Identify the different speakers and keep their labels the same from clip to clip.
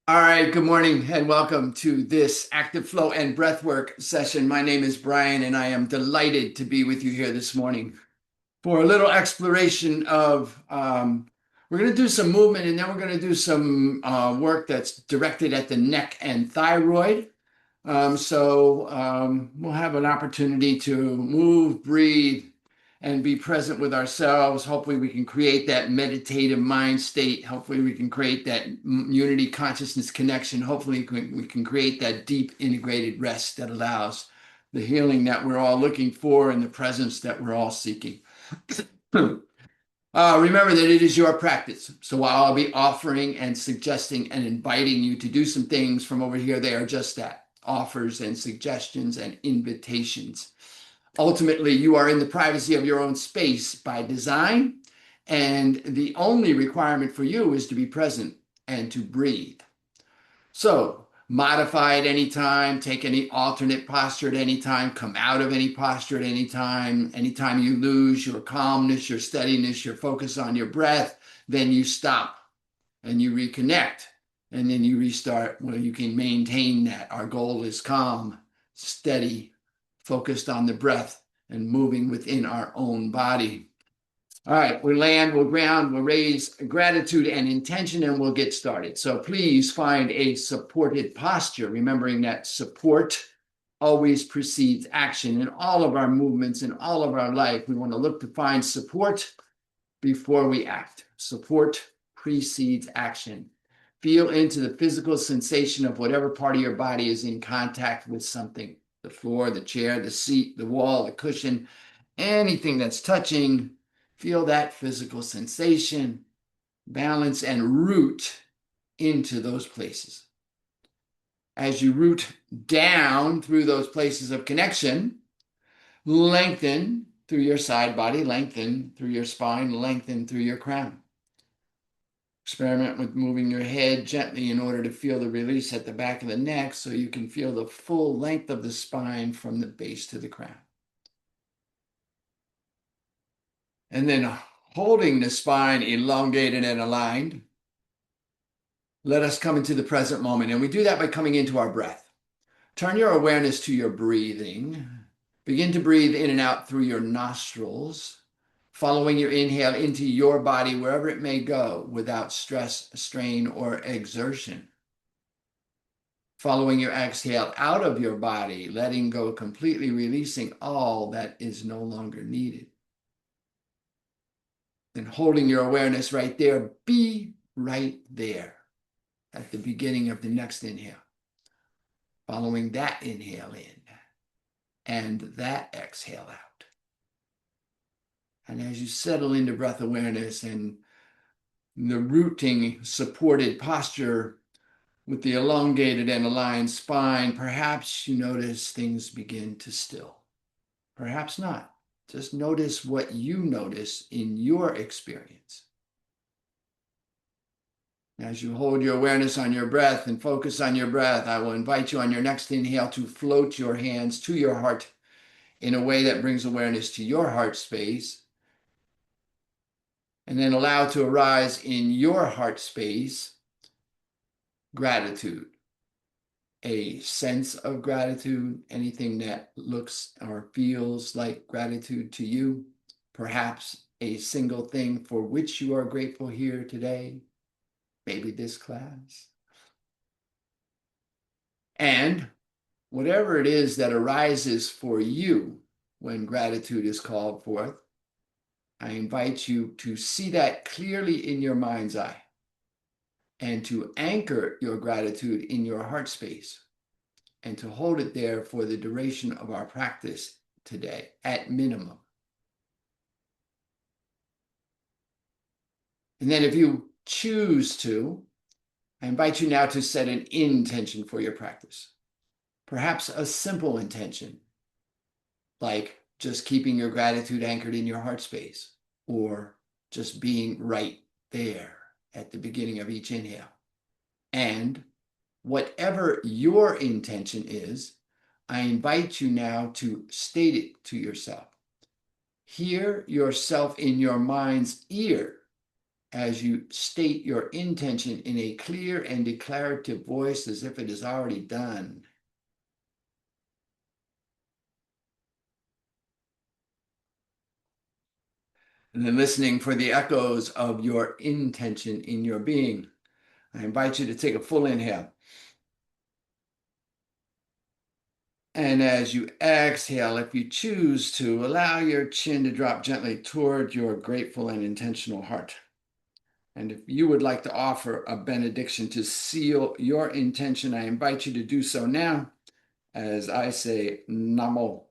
Speaker 1: All right, good morning and welcome to this active flow and breathwork session. My name is Brian and I am delighted to be with you here this morning for a little exploration of, we're going to do some movement and then we're going to do some work that's directed at the neck and thyroid. We'll have an opportunity to move, breathe, and be present with ourselves. Hopefully, we can create that meditative mind state. Hopefully, we can create that unity consciousness connection. Hopefully, we can create that deep integrated rest that allows the healing that we're all looking for and the presence that we're all seeking. Remember that it is your practice. So while I'll be offering and suggesting and inviting you to do some things from over here, they are just that, offers and suggestions and invitations. Ultimately, you are in the privacy of your own space by design, and the only requirement for you is to be present and to breathe. So modify at any time, take any alternate posture at any time, come out of any posture at any time. Anytime you lose your calmness, your steadiness, your focus on your breath, then you stop and you reconnect and then you restart. Well, you can maintain that. Our goal is calm, steady, focused on the breath and moving within our own body. All right, we'll land, we'll ground, we'll raise gratitude and intention, and we'll get started. So please find a supported posture, remembering that support always precedes action in all of our movements, in all of our life. We want to look to find support before we act. Support precedes action. Feel into the physical sensation of whatever part of your body is in contact with something, the floor, the chair, the seat, the wall, the cushion, anything that's touching. Feel that physical sensation, balance, and root into those places. As you root down through those places of connection, lengthen through your side body, lengthen through your spine, lengthen through your crown. Experiment with moving your head gently in order to feel the release at the back of the neck so you can feel the full length of the spine from the base to the crown. And then holding the spine elongated and aligned, let us come into the present moment. And we do that by coming into our breath. Turn your awareness to your breathing. Begin to breathe in and out through your nostrils, following your inhale into your body wherever it may go without stress, strain, or exertion. Following your exhale out of your body, letting go completely, releasing all that is no longer needed. And holding your awareness right there, be right there at the beginning of the next inhale. Following that inhale in and that exhale out. And as you settle into breath awareness and the rooting supported posture with the elongated and aligned spine, perhaps you notice things begin to still. Perhaps not. Just notice what you notice in your experience. As you hold your awareness on your breath and focus on your breath, I will invite you on your next inhale to float your hands to your heart in a way that brings awareness to your heart space. And then allow to arise in your heart space gratitude, a sense of gratitude, anything that looks or feels like gratitude to you, perhaps a single thing for which you are grateful here today, maybe this class. And whatever it is that arises for you when gratitude is called forth, I invite you to see that clearly in your mind's eye and to anchor your gratitude in your heart space and to hold it there for the duration of our practice today, at minimum. And then if you choose to, I invite you now to set an intention for your practice. Perhaps a simple intention, like just keeping your gratitude anchored in your heart space, or just being right there at the beginning of each inhale. And whatever your intention is, I invite you now to state it to yourself. Hear yourself in your mind's ear as you state your intention in a clear and declarative voice as if it is already done. And then listening for the echoes of your intention in your being. I invite you to take a full inhale. And as you exhale, if you choose to, allow your chin to drop gently toward your grateful and intentional heart. And if you would like to offer a benediction to seal your intention, I invite you to do so now as I say Namo,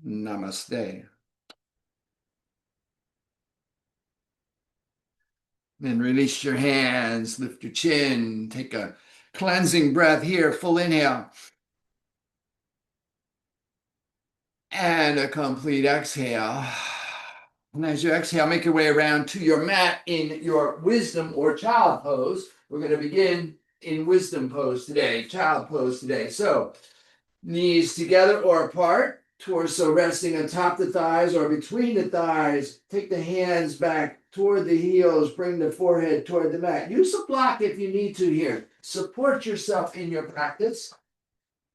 Speaker 1: Namaste. Then release your hands, lift your chin, take a cleansing breath here, full inhale. And a complete exhale. And as you exhale, make your way around to your mat in your wisdom or child pose. We're going to begin in wisdom pose today, child pose today. So knees together or apart, torso resting on top of the thighs or between the thighs. Take the hands back toward the heels, bring the forehead toward the mat. Use a block if you need to here. Support yourself in your practice.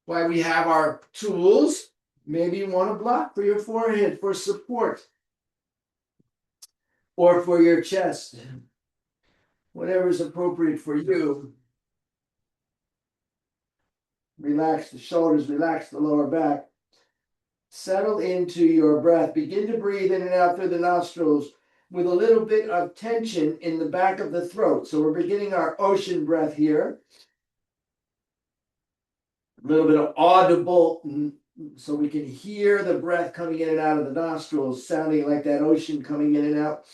Speaker 1: Why we have our tools. Maybe you want a block for your forehead for support or for your chest. Whatever is appropriate for you. Relax the shoulders, relax the lower back. Settle into your breath. Begin to breathe in and out through the nostrils with a little bit of tension in the back of the throat. So we're beginning our ocean breath here. A little bit of audible, so we can hear the breath coming in and out of the nostrils, sounding like that ocean coming in and out.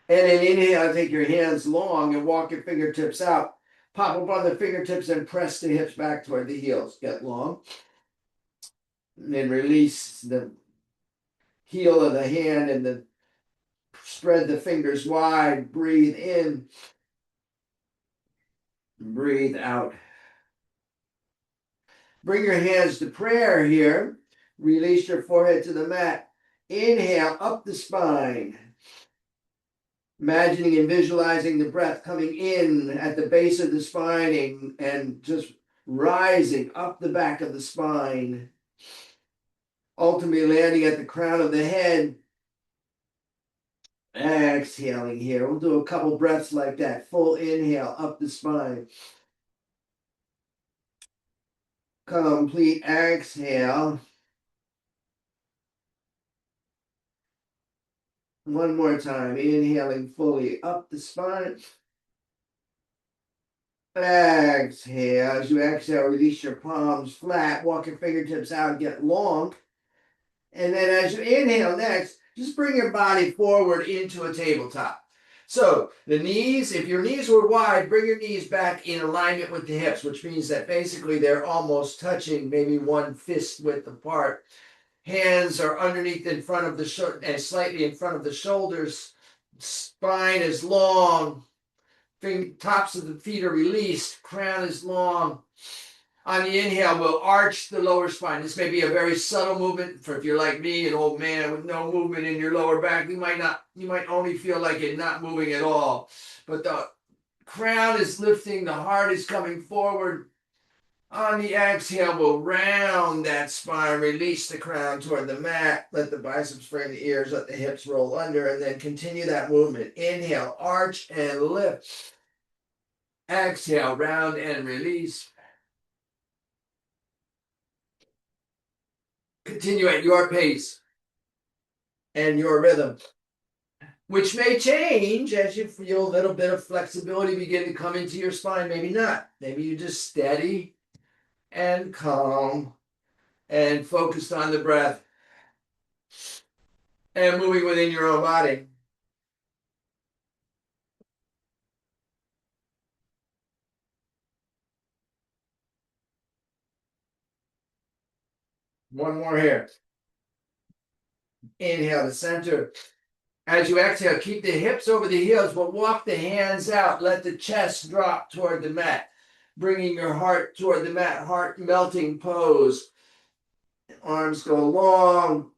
Speaker 1: And then inhale, take your hands long and walk your fingertips out. Pop up on the fingertips and press the hips back toward the heels. Get long. And then release the heel of the hand and spread the fingers wide. Breathe in. Breathe out. Bring your hands to prayer here. Release your forehead to the mat. Inhale up the spine. Imagining and visualizing the breath coming in at the base of the spine and just rising up the back of the spine. Ultimately landing at the crown of the head. Exhaling here. We'll do a couple breaths like that. Full inhale up the spine. Complete exhale. One more time. Inhaling fully up the spine. Exhale. As you exhale, release your palms flat. Walk your fingertips out. Get long. And then as you inhale next, just bring your body forward into a tabletop. So the knees, if your knees were wide, bring your knees back in alignment with the hips, which means that basically they're almost touching, maybe one fist width apart. Hands are underneath in front of the shoulder and slightly in front of the shoulders. Spine is long. Tops of the feet are released. Crown is long. On the inhale, we'll arch the lower spine. This may be a very subtle movement for if you're like me, an old man with no movement in your lower back. You might only feel like it not moving at all. But the crown is lifting, the heart is coming forward. On the exhale, we'll round that spine, release the crown toward the mat, let the biceps frame the ears, let the hips roll under, and then continue that movement. Inhale, arch and lift. Exhale, round and release. Continue at your pace and your rhythm, which may change as you feel a little bit of flexibility begin to come into your spine. Maybe not. Maybe you just steady and calm and focused on the breath and moving within your own body. One more here. Inhale to center. As you exhale, keep the hips over the heels, but walk the hands out. Let the chest drop toward the mat, bringing your heart toward the mat, heart melting pose.
Speaker 2: Arms go long,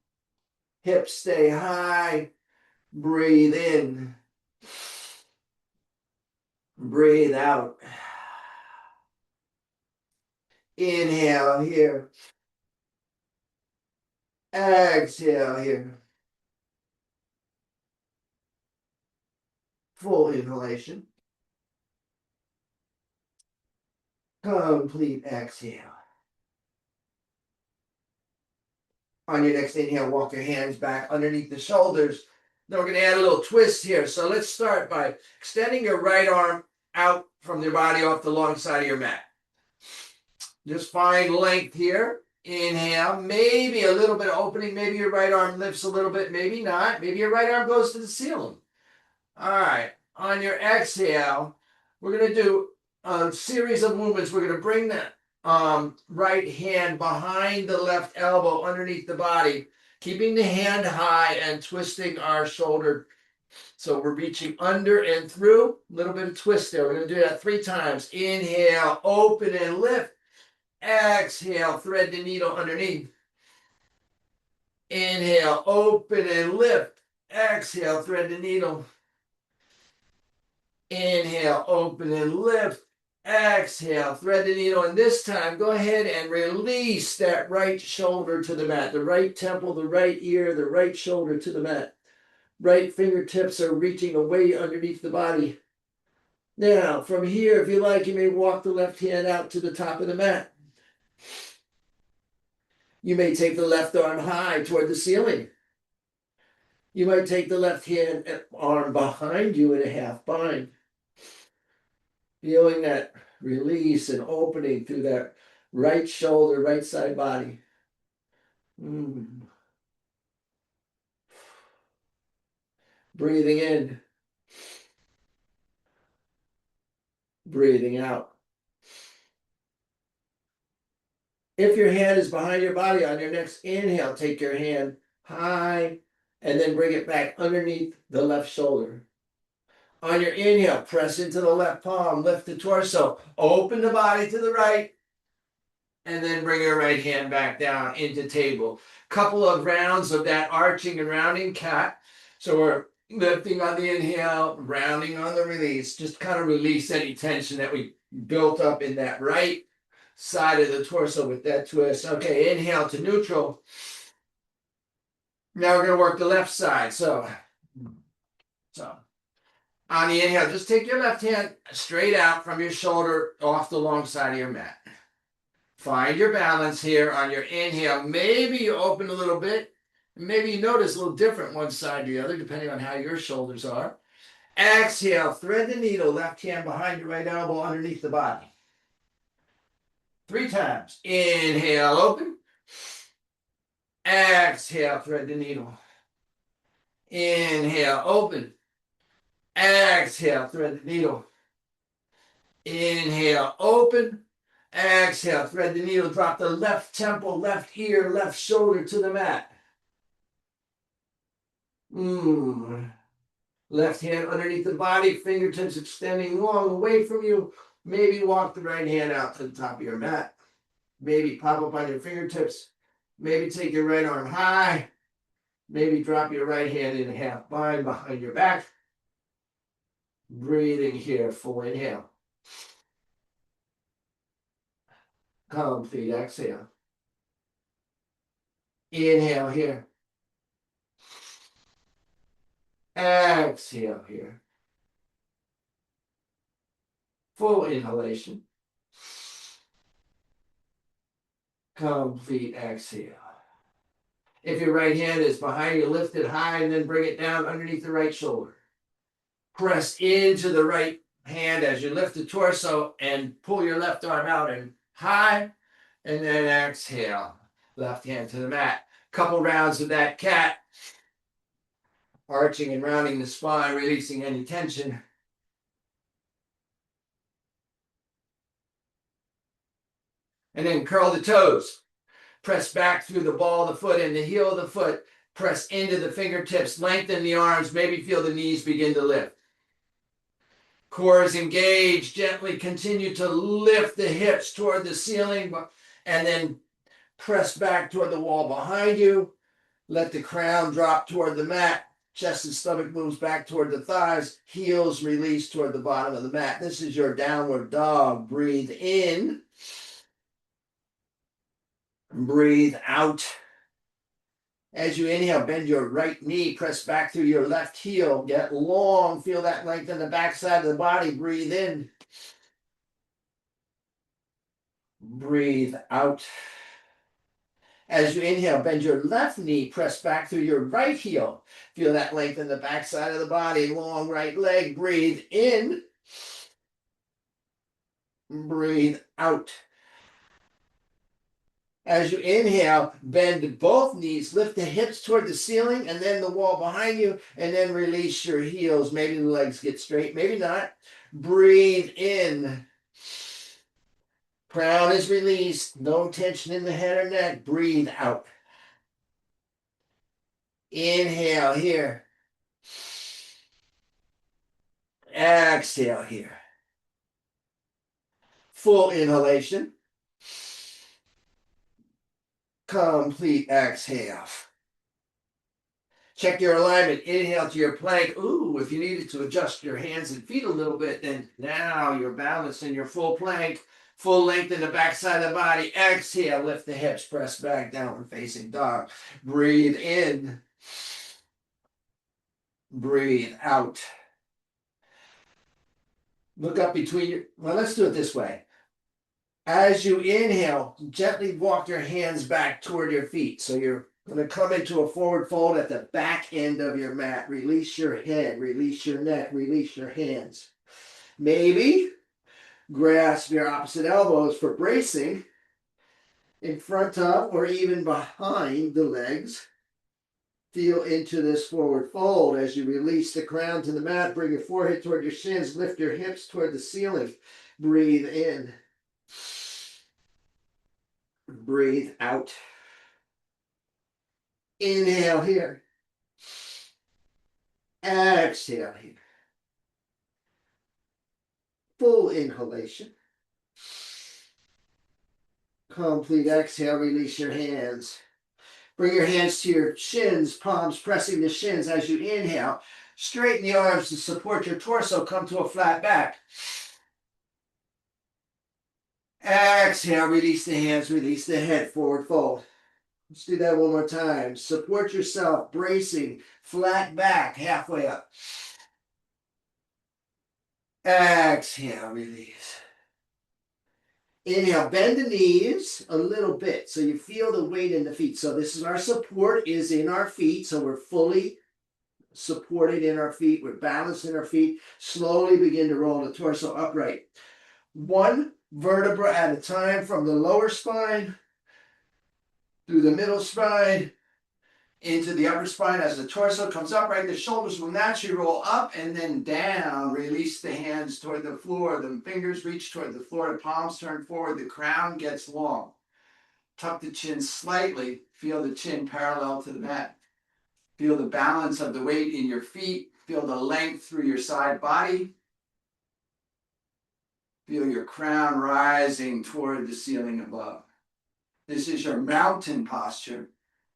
Speaker 2: hips stay high. Breathe in, breathe out. Inhale here, exhale here. Full inhalation. Complete exhale. On your next inhale, walk your hands back underneath the shoulders. Then we're going to add a little twist here. So let's start by extending your right arm out from your body off the long side of your mat. Just find length here. Inhale, maybe a little bit of opening. Maybe your right arm lifts a little bit, maybe not. Maybe your right arm goes to the ceiling. All right, on your exhale, we're going to do a series of movements. We're going to bring that right hand behind the left elbow underneath the body, keeping the hand high and twisting our shoulder. So we're reaching under and through, a little bit of twist there. We're going to do that 3 times. Inhale, open and lift. Exhale, thread the needle underneath. Inhale, open and lift. Exhale, thread the needle. Inhale, open and lift. Exhale, thread the needle. And this time, go ahead and release that right shoulder to the mat. The right temple, the right ear, the right shoulder to the mat. Right fingertips are reaching away underneath the body. Now, from here, if you like, you may walk the left hand out to the top of the mat. You may take the left arm high toward the ceiling. You might take the left hand and arm behind you in a half bind. Feeling that release and opening through that right shoulder, right side body. Breathing in. Breathing out. If your hand is behind your body, on your next inhale, take your hand high and then bring it back underneath the left shoulder. On your inhale, press into the left palm, lift the torso, open the body to the right, and then bring your right hand back down into table. Couple of rounds of that arching and rounding cat. So we're lifting on the inhale, rounding on the release. Just kind of release any tension that we built up in that right side of the torso with that twist. Okay, inhale to neutral. Now we're going to work the left side. So on the inhale, just take your left hand straight out from your shoulder off the long side of your mat. Find your balance here on your inhale. Maybe you open a little bit. Maybe you notice a little different one side to the other, depending on how your shoulders are. Exhale, thread the needle, left hand behind your right elbow underneath the body. 3 times. Inhale, open. Exhale, thread the needle. Inhale, open. Exhale, thread the needle. Inhale, open. Exhale, thread the needle. Drop the left temple, left ear, left shoulder to the mat. Left hand underneath the body, fingertips extending long away from you. Maybe walk the right hand out to the top of your mat. Maybe pop up on your fingertips. Maybe take your right arm high. Maybe drop your right hand in a half bind behind your back. Breathing here, full inhale. Complete exhale. Inhale here. Exhale here. Full inhalation. Complete exhale. If your right hand is behind you, lift it high and then bring it down underneath the right shoulder. Press into the right hand as you lift the torso and pull your left arm out and high, and then exhale. Left hand to the mat. Couple rounds of that cat. Arching and rounding the spine, releasing any tension. And then curl the toes. Press back through the ball of the foot and the heel of the foot. Press into the fingertips. Lengthen the arms. Maybe feel the knees begin to lift. Core is engaged. Gently continue to lift the hips toward the ceiling and then Press back toward the wall behind you. Let the crown drop toward the mat. Chest and stomach moves back toward the thighs. Heels release toward the bottom of the mat. This is your downward dog. Breathe in. Breathe out. As you inhale, bend your right knee, press back through your left heel, get long, feel that length in the backside of the body. Breathe in. Breathe out. As you inhale, bend your left knee, press back through your right heel. Feel that length in the backside of the body, long right leg. Breathe in. Breathe out. As you inhale, bend both knees, lift the hips toward the ceiling and then the wall behind you, and then release your heels. Maybe the legs get straight, maybe not. Breathe in. Crown is released. No tension in the head or neck. Breathe out. Inhale here. Exhale here. Full inhalation. Complete exhale. Check your alignment. Inhale to your plank. Ooh, if you needed to adjust your hands and feet a little bit, then now you're balanced in your full plank. Full length in the backside of the body. Exhale, lift the hips, press back, downward facing dog. Breathe in. Breathe out. Look up between your, well, let's do it this way. As you inhale, gently walk your hands back toward your feet. So you're going to come into a forward fold at the back end of your mat. Release your head, release your neck, release your hands. Maybe grasp your opposite elbows for bracing in front of or even behind the legs. Feel into this forward fold as you release the crown to the mat. Bring your forehead toward your shins. Lift your hips toward the ceiling. Breathe in. Breathe out. Inhale here. Exhale here. Full inhalation. Complete exhale. Release your hands. Bring your hands to your shins, palms pressing the shins as you inhale. Straighten the arms to support your torso. Come to a flat back. Exhale. Release the hands. Release the head. Forward fold. Let's do that one more time. Support yourself, bracing, flat back, halfway up. Exhale, release. Inhale, bend the knees a little bit so you feel the weight in the feet. So this is our support is in our feet. So we're fully supported in our feet. We're balanced in our feet. Slowly begin to roll the torso upright. One vertebra at a time from the lower spine through the middle spine, into the upper spine. As the torso comes upright, the shoulders will naturally roll up and then down. Release the hands toward the floor. The fingers reach toward the floor. The palms turn forward. The crown gets long. Tuck the chin slightly. Feel the chin parallel to the mat. Feel the balance of the weight in your feet. Feel the length through your side body. Feel your crown rising toward the ceiling above. This is your mountain posture.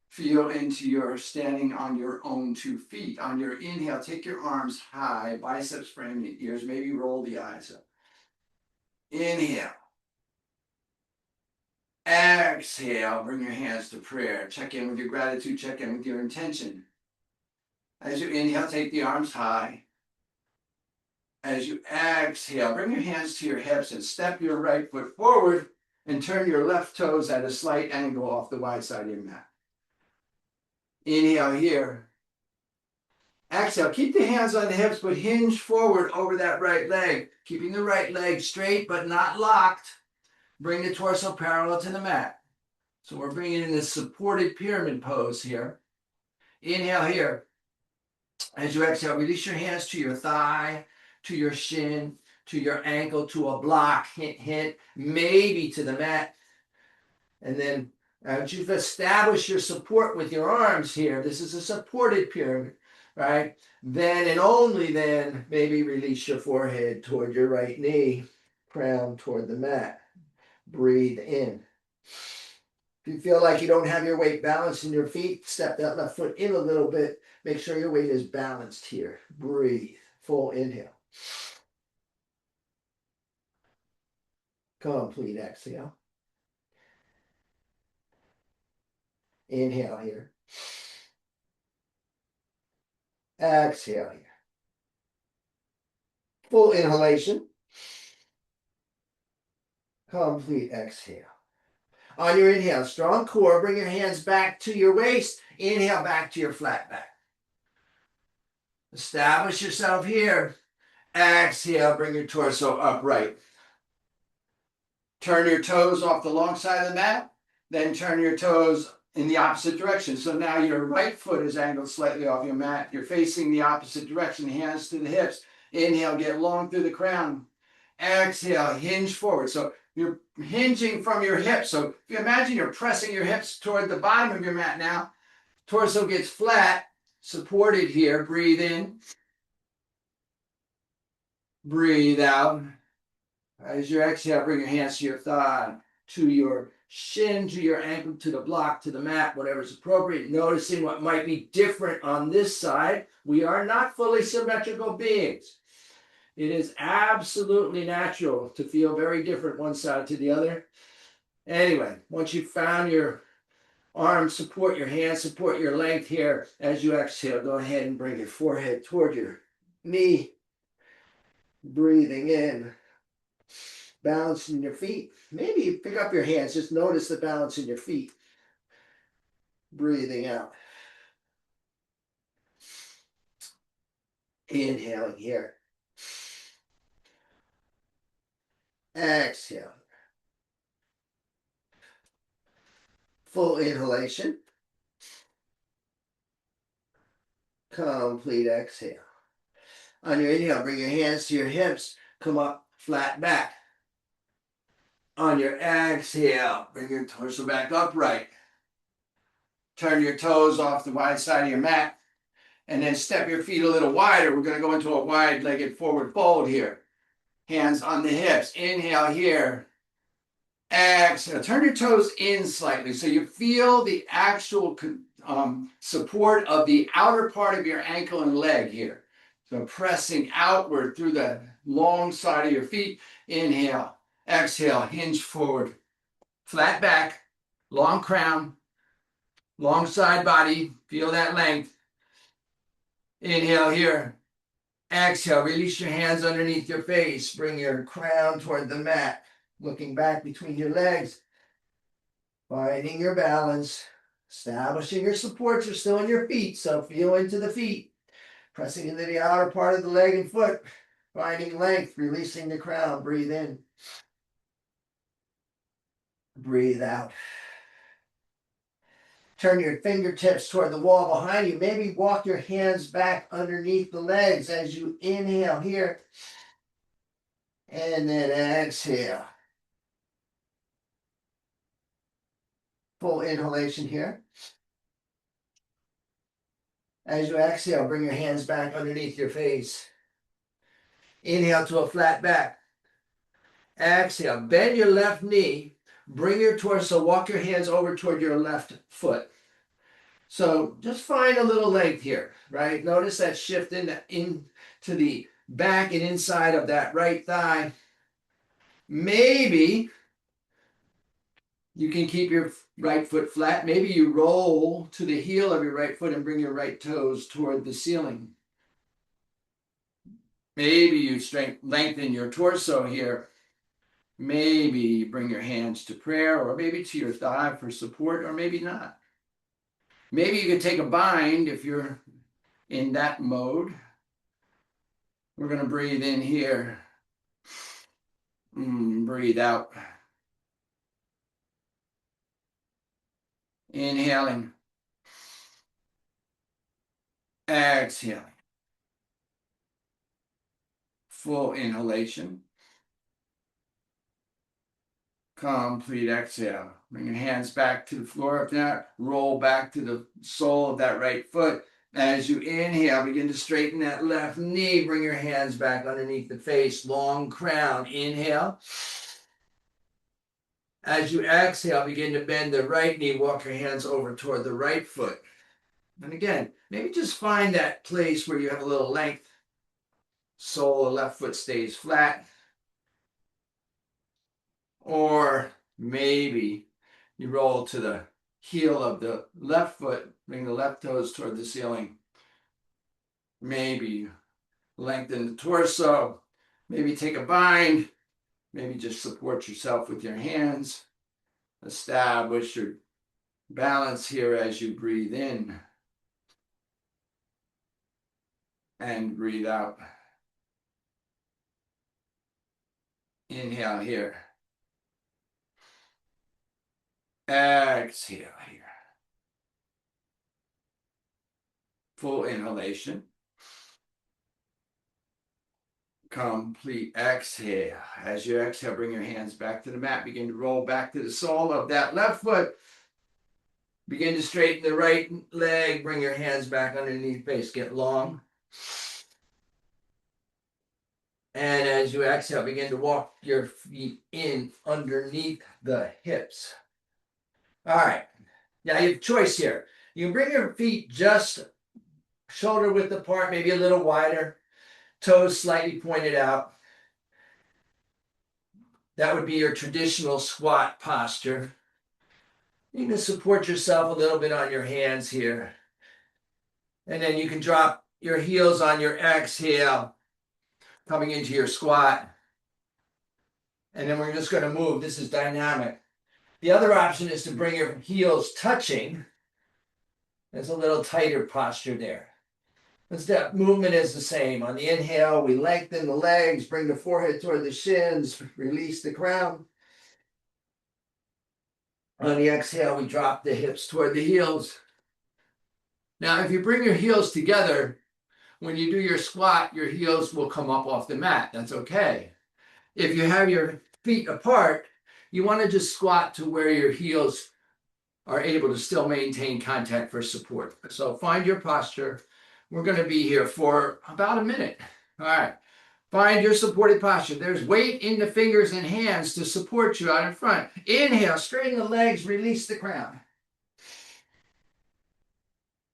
Speaker 2: Feel into your standing on your own 2 feet. On your inhale, take your arms high, biceps frame the ears, maybe roll the eyes up. Inhale. Exhale, bring your hands to prayer. Check in with your gratitude, check in with your intention. As you inhale, take the arms high. As you exhale, bring your hands to your hips and step your right foot forward and turn your left toes at a slight angle off the wide side of your mat. Inhale here. Exhale. Keep the hands on the hips, but hinge forward over that right leg. Keeping the right leg straight, but not locked. Bring the torso parallel to the mat. So we're bringing in this supported pyramid pose here. Inhale here. As you exhale, release your hands to your thigh, to your shin, to your ankle, to a block. Hint, hint, maybe to the mat. And then once you've established your support with your arms here, this is a supported pyramid, right? Then and only then, maybe release your forehead toward your right knee, crown toward the mat. Breathe in. If you feel like you don't have your weight balanced in your feet, step that left foot in a little bit. Make sure your weight is balanced here. Breathe. Full inhale. Complete exhale. Inhale here. Exhale here. Full inhalation. Complete exhale. On your inhale, strong core, bring your hands back to your waist. Inhale back to your flat back. Establish yourself here. Exhale, bring your torso upright. Turn your toes off the long side of the mat, then turn your toes in the opposite direction. So now your right foot is angled slightly off your mat. You're facing the opposite direction, hands to the hips. Inhale, get long through the crown. Exhale, hinge forward. So you're hinging from your hips. So if you imagine you're pressing your hips toward the bottom of your mat now, torso gets flat, supported here. Breathe in. Breathe out. As you exhale, bring your hands to your thigh, to your shin, to your ankle, to the block, to the mat, whatever is appropriate. Noticing what might be different on this side. We are not fully symmetrical beings. It is absolutely natural to feel very different one side to the other. Anyway, once you've found your arm support, your hand support, your length here, as you exhale, go ahead and bring your forehead toward your knee. Breathing in. Balance in your feet. Maybe you pick up your hands. Just notice the balance in your feet. Breathing out. Inhaling here. Exhale. Full inhalation. Complete exhale. On your inhale, bring your hands to your hips. Come up flat back. On your exhale, bring your torso back upright. Turn your toes off the wide side of your mat. And then step your feet a little wider. We're going to go into a wide-legged forward fold here. Hands on the hips. Inhale here. Exhale. Turn your toes in slightly so you feel the actual support of the outer part of your ankle and leg here. So pressing outward through the long side of your feet. Inhale. Exhale. Hinge forward. Flat back. Long crown. Long side body. Feel that length. Inhale here. Exhale, release your hands underneath your face. Bring your crown toward the mat. Looking back between your legs. Finding your balance. Establishing your supports. You're still in your feet, so feel into the feet. Pressing into the outer part of the leg and foot. Finding length. Releasing the crown. Breathe in. Breathe out. Turn your fingertips toward the wall behind you. Maybe walk your hands back underneath the legs as you inhale here. And then exhale. Full inhalation here. As you exhale, bring your hands back underneath your face. Inhale to a flat back. Exhale, bend your left knee. Bring your torso, walk your hands over toward your left foot. So just find a little length here, right? Notice that shift into the back and inside of that right thigh. Maybe you can keep your right foot flat. Maybe you roll to the heel of your right foot and bring your right toes toward the ceiling. Maybe you lengthen your torso here. Maybe you bring your hands to prayer, or maybe to your thigh for support, or maybe not. Maybe you could take a bind if you're in that mode. We're going to breathe in here. Breathe out. Inhaling. Exhaling. Full inhalation. Complete exhale. Bring your hands back to the floor of that. Roll back to the sole of that right foot. As you inhale, begin to straighten that left knee. Bring your hands back underneath the face. Long crown. Inhale. As you exhale, begin to bend the right knee, walk your hands over toward the right foot. And again, maybe just find that place where you have a little length. Sole of left foot stays flat. Or maybe you roll to the heel of the left foot, bring the left toes toward the ceiling. Maybe lengthen the torso. Maybe take a bind. Maybe just support yourself with your hands. Establish your balance here as you breathe in and breathe out. Inhale here. Exhale here. Full inhalation. Complete exhale. As you exhale, bring your hands back to the mat. Begin to roll back to the sole of that left foot. Begin to straighten the right leg. Bring your hands back underneath base. Get long. And as you exhale, begin to walk your feet in underneath the hips. All right. Now you have a choice here. You can bring your feet just shoulder width apart, maybe a little wider. Toes slightly pointed out. That would be your traditional squat posture. You can support yourself a little bit on your hands here. And then you can drop your heels on your exhale, coming into your squat. And then we're just going to move. This is dynamic. The other option is to bring your heels touching. There's a little tighter posture there. The step movement is the same. On the inhale, we lengthen the legs, bring the forehead toward the shins, release the crown. On the exhale, we drop the hips toward the heels. Now, if you bring your heels together, when you do your squat, your heels will come up off the mat. That's okay. If you have your feet apart, you want to just squat to where your heels are able to still maintain contact for support. So find your posture. We're going to be here for about a minute. All right. Find your supported posture. There's weight in the fingers and hands to support you out in front. Inhale, straighten the legs, release the crown.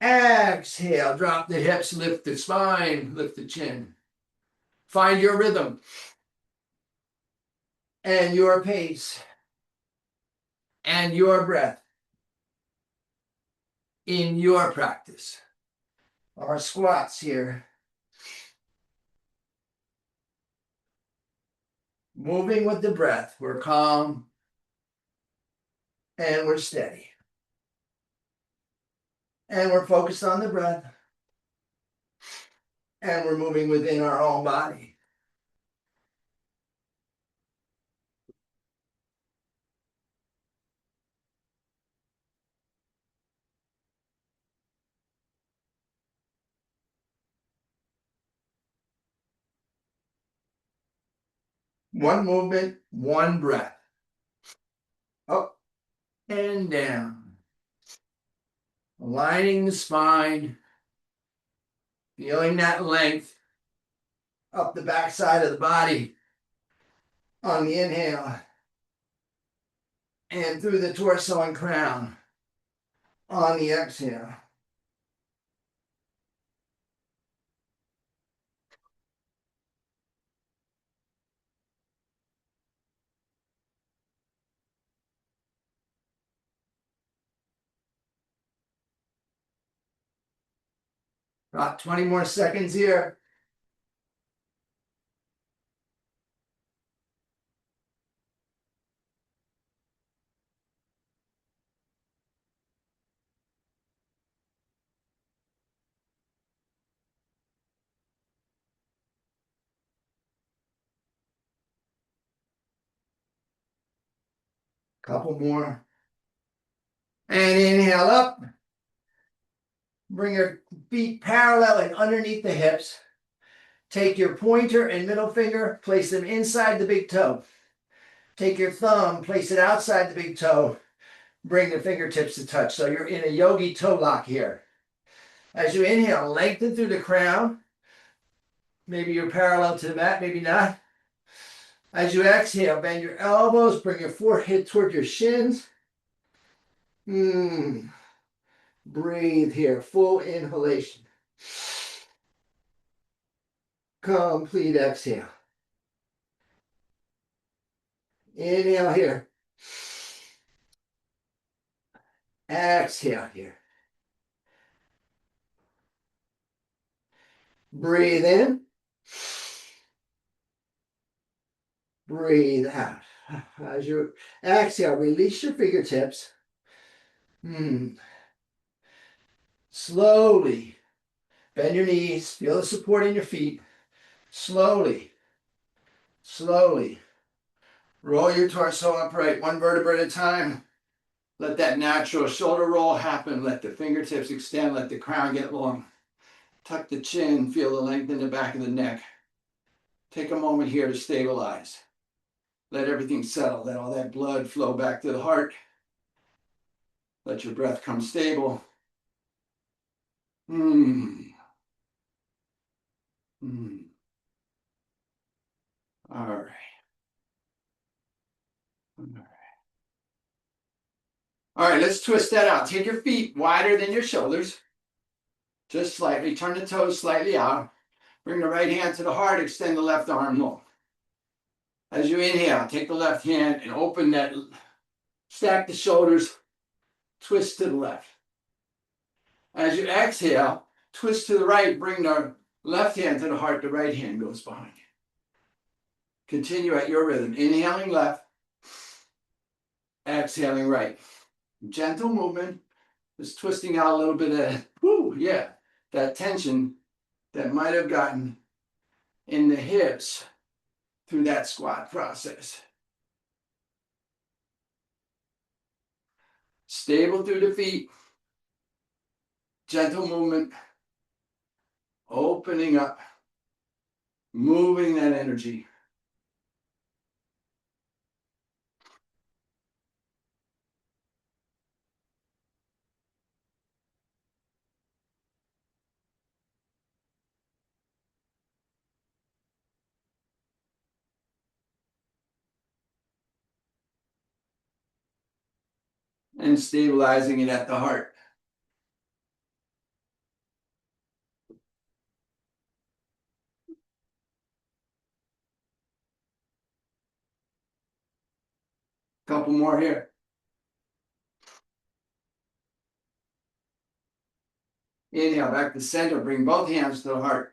Speaker 2: Exhale, drop the hips, lift the spine, lift the chin. Find your rhythm and your pace and your breath in your practice. Our squats here. Moving with the breath. We're calm and we're steady. And we're focused on the breath. And we're moving within our own body. One movement, one breath. Up and down. Aligning the spine. Feeling that length up the backside of the body on the inhale. And through the torso and crown on the exhale. About 20 more seconds here. Couple more. And inhale up. Bring your feet parallel and underneath the hips. Take your pointer and middle finger, place them inside the big toe. Take your thumb, place it outside the big toe. Bring the fingertips to touch. So you're in a yogi toe lock here. As you inhale, lengthen through the crown. Maybe you're parallel to the mat, maybe not. As you exhale, bend your elbows, bring your forehead toward your shins. Breathe here, full inhalation. Complete exhale. Inhale here. Exhale here. Breathe in. Breathe out. As you exhale, release your fingertips. Slowly bend your knees. Feel the support in your feet. Slowly, slowly roll your torso upright, one vertebra at a time. Let that natural shoulder roll happen. Let the fingertips extend. Let the crown get long. Tuck the chin. Feel the length in the back of the neck. Take a moment here to stabilize. Let everything settle. Let all that blood flow back to the heart. Let your breath come stable. Mm. Mm. All right. All right. All right, let's twist that out. Take your feet wider than your shoulders. Just slightly. Turn the toes slightly out. Bring the right hand to the heart. Extend the left arm long. As you inhale, take the left hand and open that. Stack the shoulders. Twist to the left. As you exhale, twist to the right. Bring the left hand to the heart. The right hand goes behind you. Continue at your rhythm. Inhaling left. Exhaling right. Gentle movement. Just twisting out a little bit of, that tension that might have gotten in the hips through that squat process. Stable through the feet. Gentle movement. Opening up. Moving that energy. And stabilizing it at the heart. Couple more here. Inhale back to center. Bring both hands to the heart.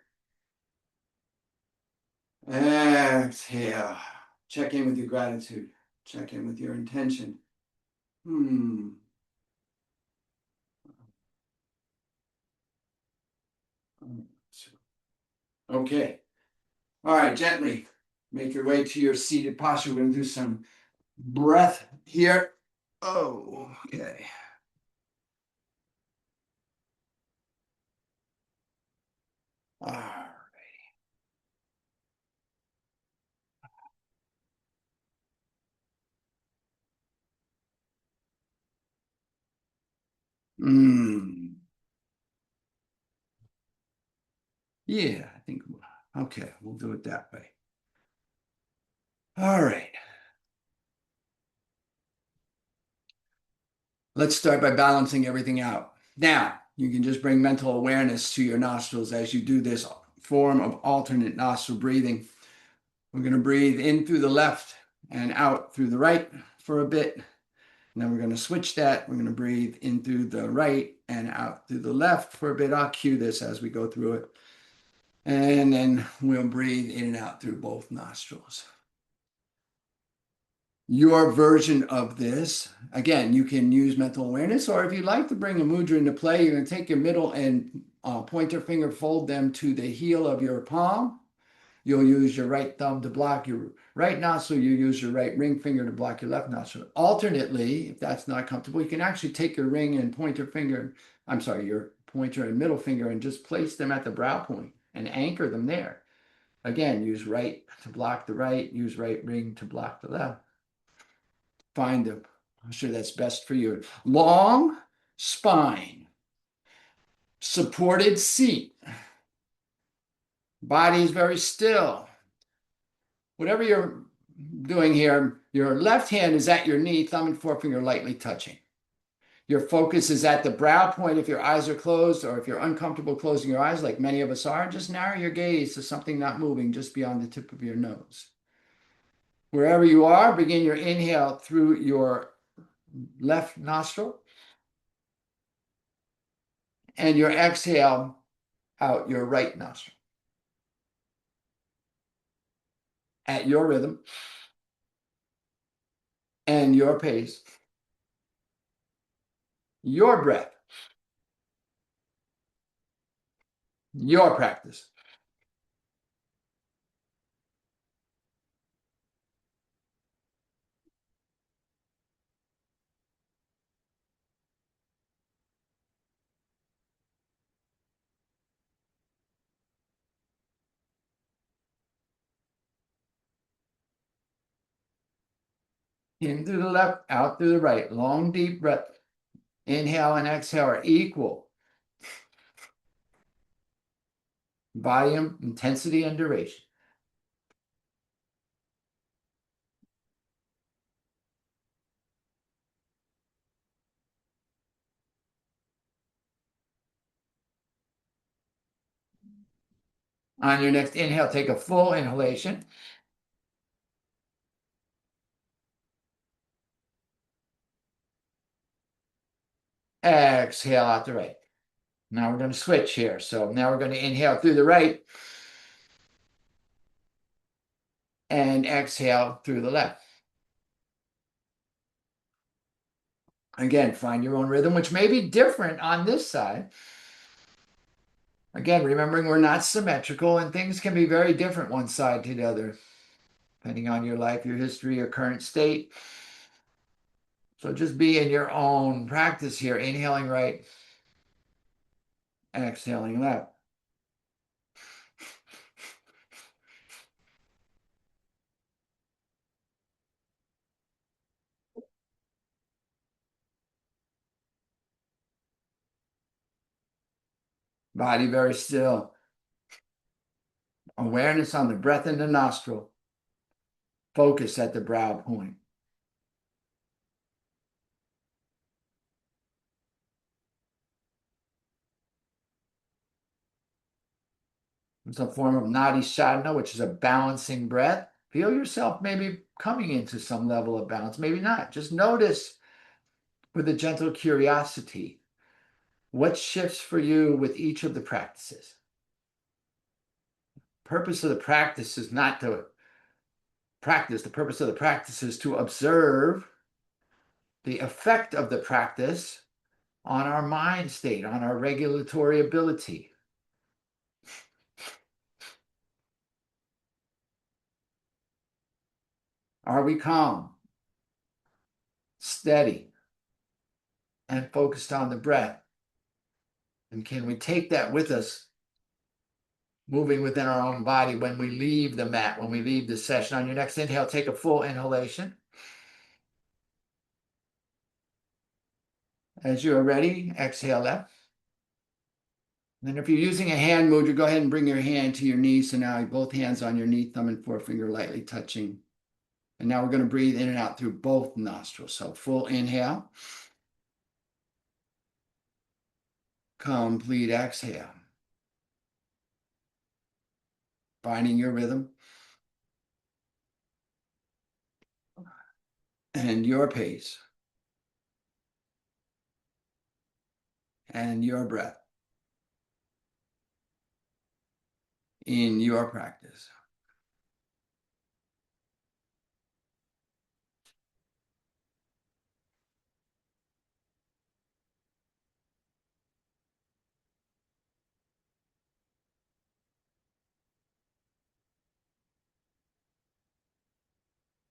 Speaker 2: Exhale. Check in with your gratitude. Check in with your intention. Okay. All right, gently make your way to your seated posture. We're going to do some breath here. Oh, okay. All right. Yeah, I think, okay, we'll do it that way. All right. Let's start by balancing everything out. Now, you can just bring mental awareness to your nostrils as you do this form of alternate nostril breathing. We're going to breathe in through the left and out through the right for a bit. And then we're going to switch that. We're going to breathe in through the right and out through the left for a bit. I'll cue this as we go through it. And then we'll breathe in and out through both nostrils. Your version of this, again, you can use mental awareness, or if you'd like to bring a mudra into play, you're going to take your middle and pointer finger, fold them to the heel of your palm. You'll use your right thumb to block your right nostril. You use your right ring finger to block your left nostril. Alternately, if that's not comfortable, you can actually take your ring and pointer finger, your pointer and middle finger, and just place them at the brow point and anchor them there. Again, use right to block the right, use right ring to block the left. Find the posture that's best for you. Long spine, supported seat, body is very still. Whatever your
Speaker 1: doing here, your left hand is at your knee, thumb and forefinger lightly touching. Your focus is at the brow point if your eyes are closed, or if you're uncomfortable closing your eyes, like many of us are, just narrow your gaze to something not moving just beyond the tip of your nose. Wherever you are, begin your inhale through your left nostril and your exhale out your right nostril. At your rhythm and your pace, your breath, your practice. In through the left, out through the right. Long, deep breath. Inhale and exhale are equal. Volume, intensity, and duration. On your next inhale, take a full inhalation. Exhale out the right. Now we're going to switch here. So now we're going to inhale through the right and exhale through the left. Again, find your own rhythm, which may be different on this side. Again, remembering we're not symmetrical and things can be very different one side to the other, depending on your life, your history, your current state. So just be in your own practice here, inhaling right, exhaling left. Body very still. Awareness on the breath in the nostril. Focus at the brow point. It's a form of nadi sadhana, which is a balancing breath. Feel yourself maybe coming into some level of balance, maybe not. Just notice with a gentle curiosity what shifts for you with each of the practices. Purpose of the practice is not to practice. The purpose of the practice is to observe the effect of the practice on our mind state, on our regulatory ability. Are we calm, steady, and focused on the breath? And can we take that with us, moving within our own body when we leave the mat, when we leave the session? On your next inhale, take a full inhalation. As you are ready, exhale left. And if you're using a hand mudra, go ahead and bring your hand to your knee. So now both hands on your knee, thumb and forefinger lightly touching. And now we're going to breathe in and out through both nostrils. So full inhale. Complete exhale. Finding your rhythm and your pace and your breath in your practice.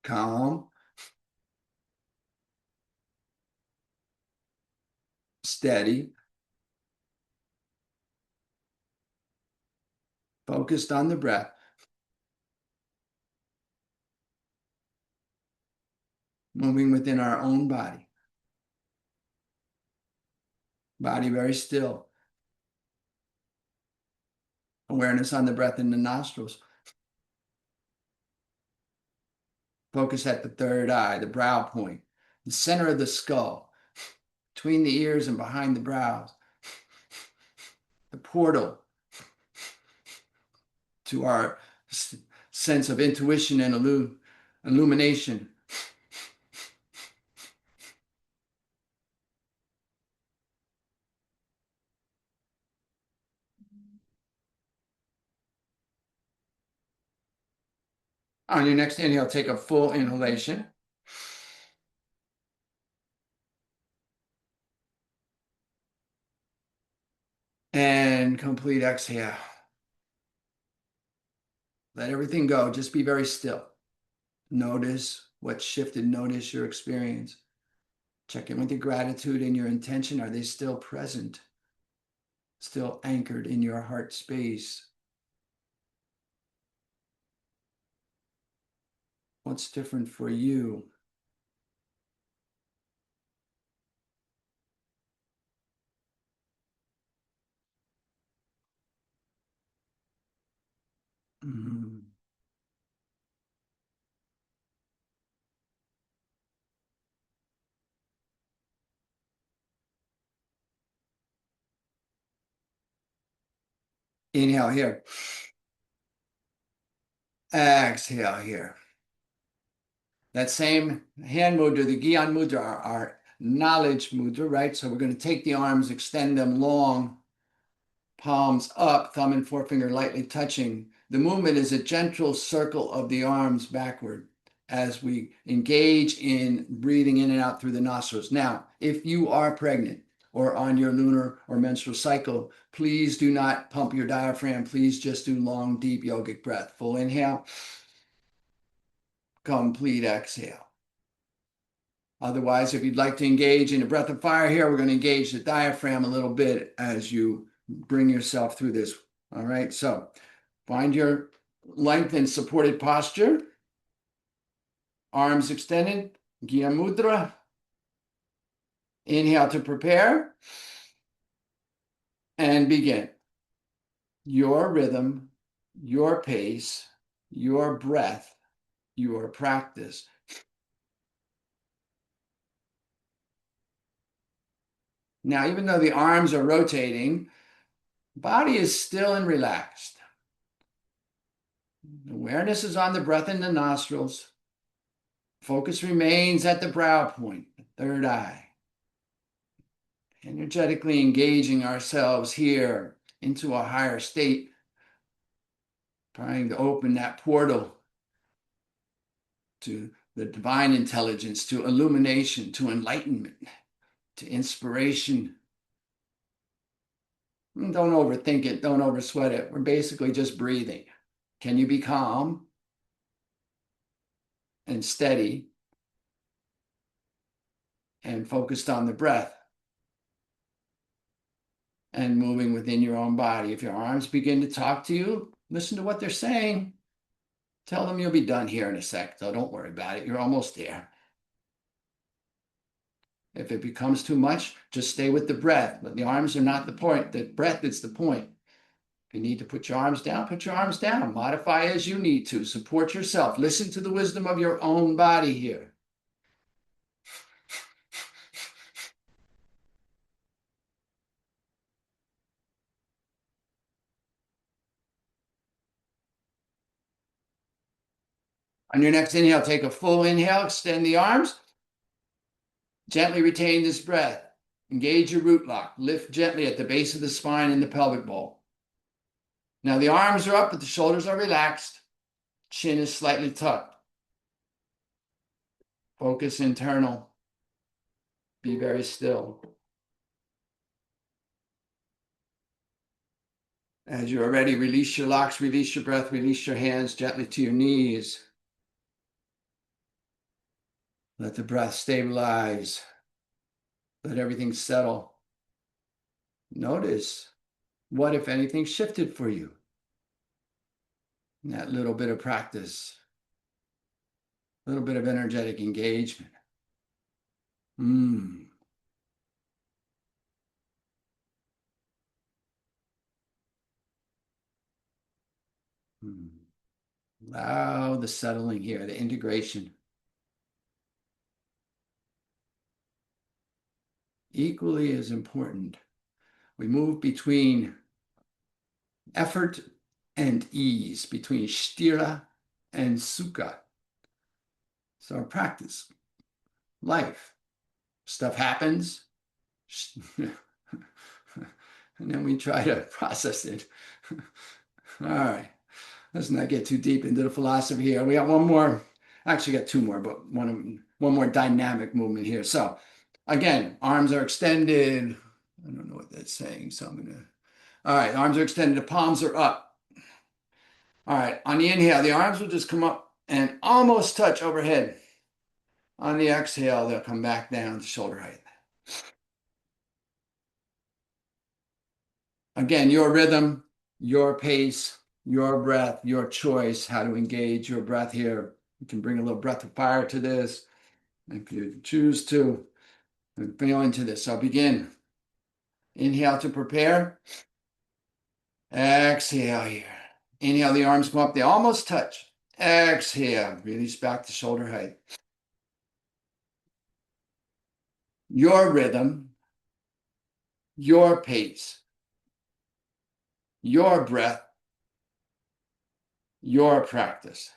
Speaker 1: Calm, steady, focused on the breath, moving within our own body. Body very still. Awareness on the breath in the nostrils. Focus at the third eye, the brow point, the center of the skull, between the ears and behind the brows, the portal to our sense of intuition and illumination. On your next inhale, take a full inhalation. And complete exhale. Let everything go. Just be very still. Notice what shifted. Notice your experience. Check in with your gratitude and your intention. Are they still present? Still anchored in your heart space? What's different for you? Mm. Inhale here. Exhale here. That same hand mudra, the Gyan mudra, our knowledge mudra, right? So we're going to take the arms, extend them long, palms up, thumb and forefinger lightly touching. The movement is a gentle circle of the arms backward as we engage in breathing in and out through the nostrils. Now, if you are pregnant or on your lunar or menstrual cycle, please do not pump your diaphragm. Please just do long, deep yogic breath. Full inhale, complete exhale. Otherwise, if you'd like to engage in a breath of fire here, we're going to engage the diaphragm a little bit as you bring yourself through this. All right, so find your length and supported posture. Arms extended, Gyan Mudra. Inhale to prepare and begin. Your rhythm, your pace, your breath, your practice. Now, even though the arms are rotating, body is still and relaxed. Awareness is on the breath in the nostrils. Focus remains at the brow point, the third eye. Energetically engaging ourselves here into a higher state, trying to open that portal to the divine intelligence, to illumination, to enlightenment, to inspiration. Don't overthink it. Don't oversweat it. We're basically just breathing. Can you be calm and steady and focused on the breath and moving within your own body? If your arms begin to talk to you, listen to what they're saying. Tell them you'll be done here in a sec, so don't worry about it. You're almost there. If it becomes too much, just stay with the breath. But the arms are not the point. The breath is the point. If you need to put your arms down, put your arms down. Modify as you need to. Support yourself. Listen to the wisdom of your own body here. On your next inhale, take a full inhale. Extend the arms. Gently retain this breath. Engage your root lock. Lift gently at the base of the spine and the pelvic bowl. Now the arms are up, but the shoulders are relaxed. Chin is slightly tucked. Focus internal. Be very still. As you are ready, release your locks, release your breath, release your hands gently to your knees. Let the breath stabilize. Let everything settle. Notice what, if anything, shifted for you in that little bit of practice, a little bit of energetic engagement. Allow the settling here, the integration. equally as important. We move between effort and ease, between sthira and sukha. So our practice, life, stuff happens, and then we try to process it. All right, let's not get too deep into the philosophy here. We got one more, actually got two more, but one more dynamic movement here. So again, arms are extended. I don't know what that's saying, so I'm gonna, all right, arms are extended, the palms are up. All right, on the inhale, the arms will just come up and almost touch overhead. On the exhale, they'll come back down to shoulder height. Again, your rhythm, your pace, your breath, your choice, how to engage your breath here. You can bring a little breath of fire to this if you choose to, and feel into this. So begin. Inhale to prepare. Exhale here. Inhale, the arms come up, they almost touch. Exhale, release back to shoulder height. Your rhythm, your pace, your breath, your practice.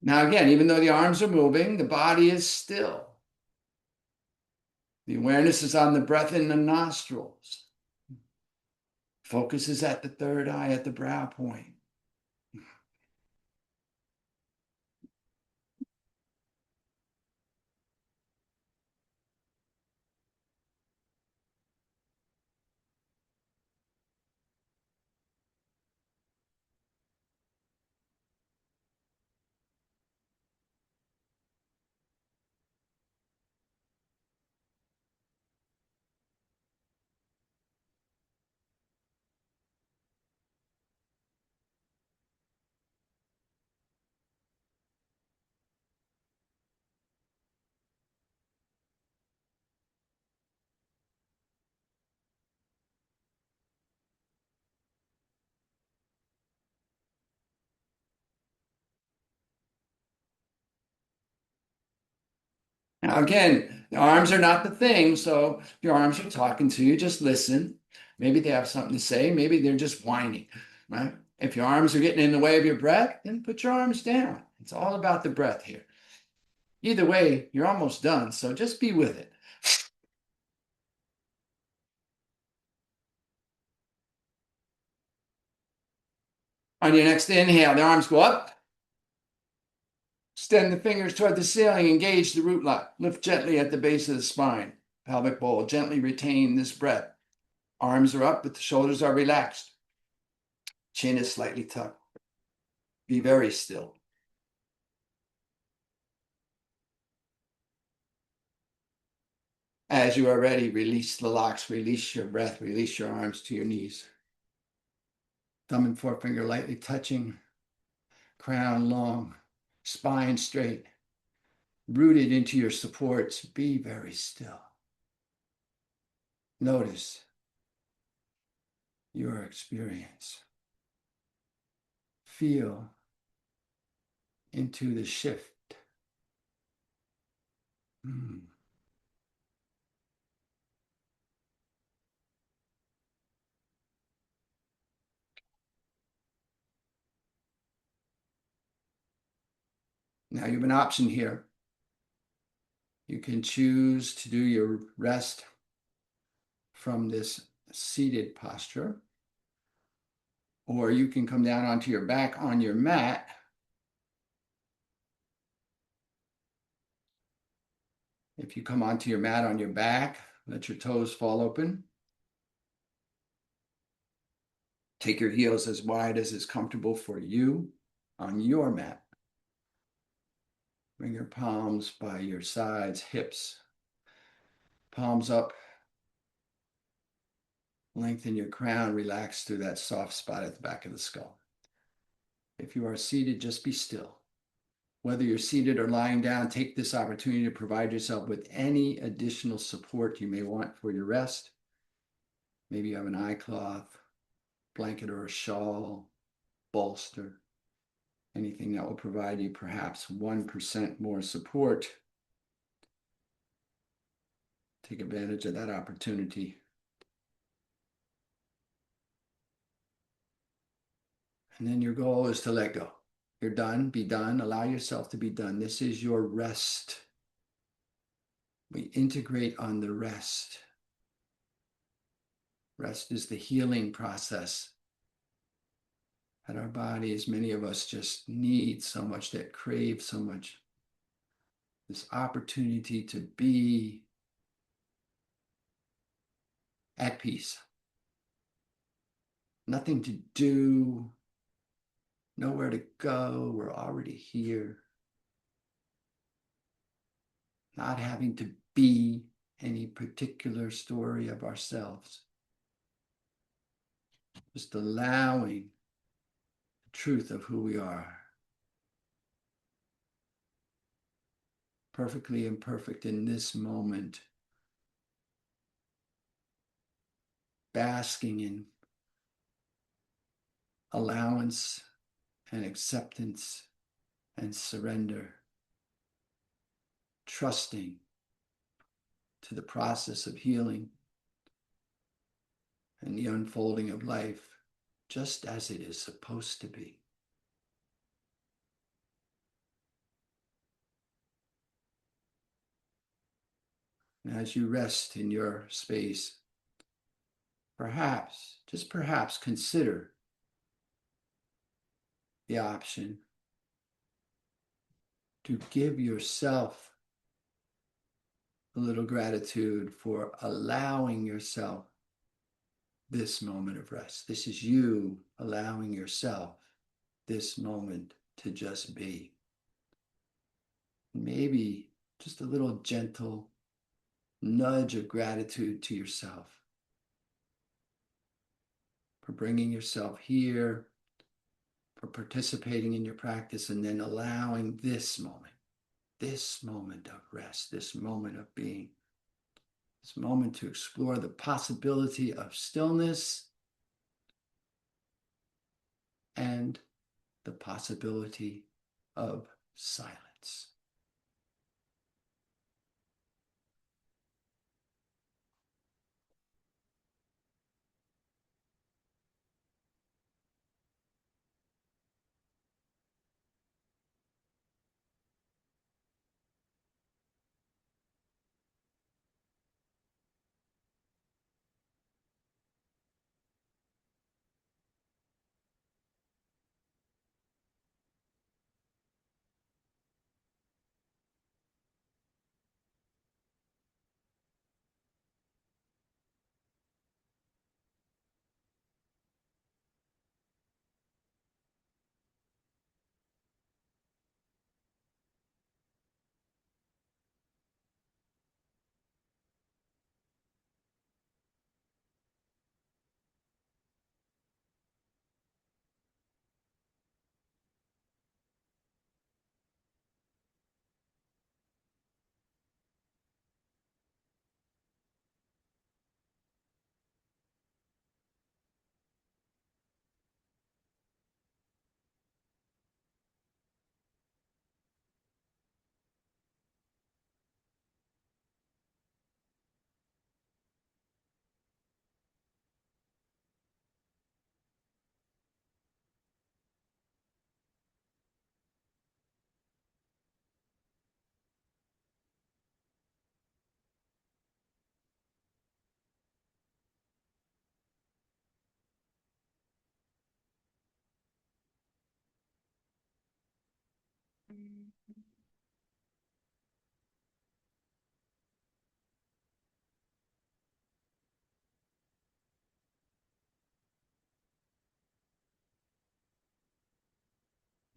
Speaker 1: Now again, even though the arms are moving, the body is still. The awareness is on the breath in the nostrils. Focus is at the third eye, at the brow point. Now, again, the arms are not the thing. So if your arms are talking to you, just listen. Maybe they have something to say. Maybe they're just whining, right? If your arms are getting in the way of your breath, then put your arms down. It's all about the breath here. Either way, you're almost done. So just be with it. On your next inhale, the arms go up. Extend the fingers toward the ceiling. Engage the root lock. Lift gently at the base of the spine. Pelvic bowl. Gently retain this breath. Arms are up, but the shoulders are relaxed. Chin is slightly tucked. Be very still. As you are ready, release the locks, release your breath, release your arms to your knees. Thumb and forefinger lightly touching, crown long, spine straight, rooted into your supports. Be very still. Notice your experience. Feel into the shift. Now you have an option here. You can choose to do your rest from this seated posture, or you can come down onto your back on your mat. If you come onto your mat on your back, let your toes fall open. Take your heels as wide as is comfortable for you on your mat. Bring your palms by your sides, hips, palms up. Lengthen your crown, relax through that soft spot at the back of the skull. If you are seated, just be still. Whether you're seated or lying down, take this opportunity to provide yourself with any additional support you may want for your rest. Maybe you have an eye cloth, blanket or a shawl, bolster, anything that will provide you perhaps 1% more support. Take advantage of that opportunity. And then your goal is to let go. You're done, be done. Allow yourself to be done. This is your rest. We integrate on the rest. Rest is the healing process that our bodies, many of us just need so much, that crave so much. This opportunity to be at peace. Nothing to do, nowhere to go. We're already here. Not having to be any particular story of ourselves. Just allowing the truth of who we are. Perfectly imperfect in this moment. Basking in allowance and acceptance and surrender. Trusting to the process of healing and the unfolding of life just as it is supposed to be. And as you rest in your space, perhaps, just perhaps, consider the option to give yourself a little gratitude for allowing yourself this moment of rest. This is you allowing yourself this moment to just be. Maybe just a little gentle nudge of gratitude to yourself for bringing yourself here, for participating in your practice, and then allowing this moment of rest, this moment of being, this moment to explore the possibility of stillness and the possibility of silence.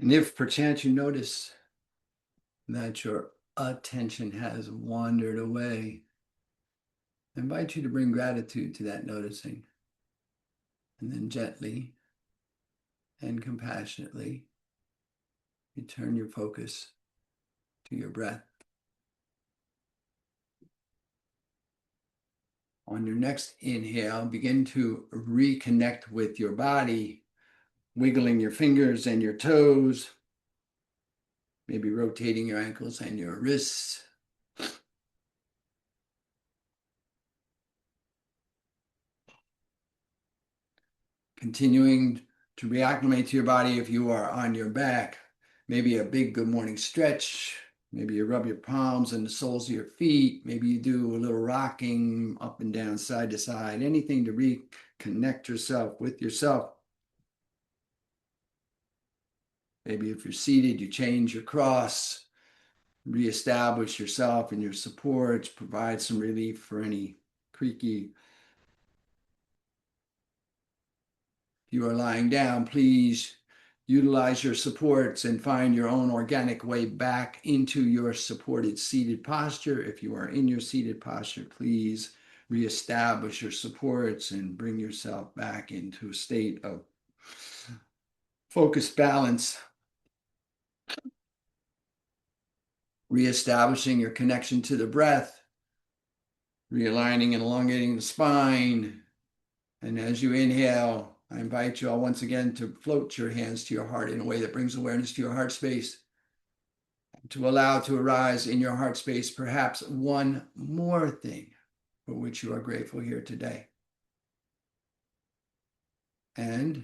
Speaker 1: And if perchance you notice that your attention has wandered away, I invite you to bring gratitude to that noticing. And then gently and compassionately, return your focus to your breath. On your next inhale, begin to reconnect with your body, wiggling your fingers and your toes, maybe rotating your ankles and your wrists. Continuing to reacclimate to your body if you are on your back. Maybe a big good morning stretch. Maybe you rub your palms and the soles of your feet. Maybe you do a little rocking up and down, side to side, anything to reconnect yourself with yourself. Maybe if you're seated, you change your cross, reestablish yourself and your supports, provide some relief for any creaky. If you are lying down, please utilize your supports and find your own organic way back into your supported seated posture. If you are in your seated posture, please reestablish your supports and bring yourself back into a state of focused balance. Reestablishing your connection to the breath, realigning and elongating the spine. And as you inhale, I invite you all once again to float your hands to your heart in a way that brings awareness to your heart space. To allow to arise in your heart space perhaps one more thing for which you are grateful here today. And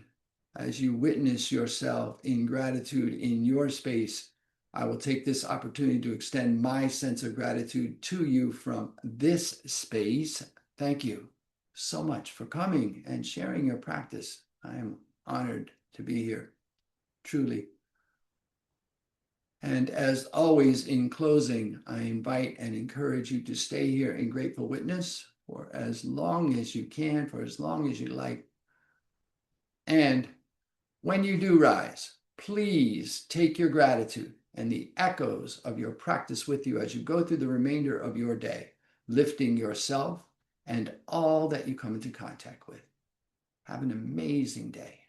Speaker 1: as you witness yourself in gratitude in your space, I will take this opportunity to extend my sense of gratitude to you from this space. Thank you so much for coming and sharing your practice. I am honored to be here, truly. And as always, in closing, I invite and encourage you to stay here in grateful witness for as long as you can, for as long as you like. And when you do rise, please take your gratitude and the echoes of your practice with you as you go through the remainder of your day, lifting yourself and all that you come into contact with. Have an amazing day.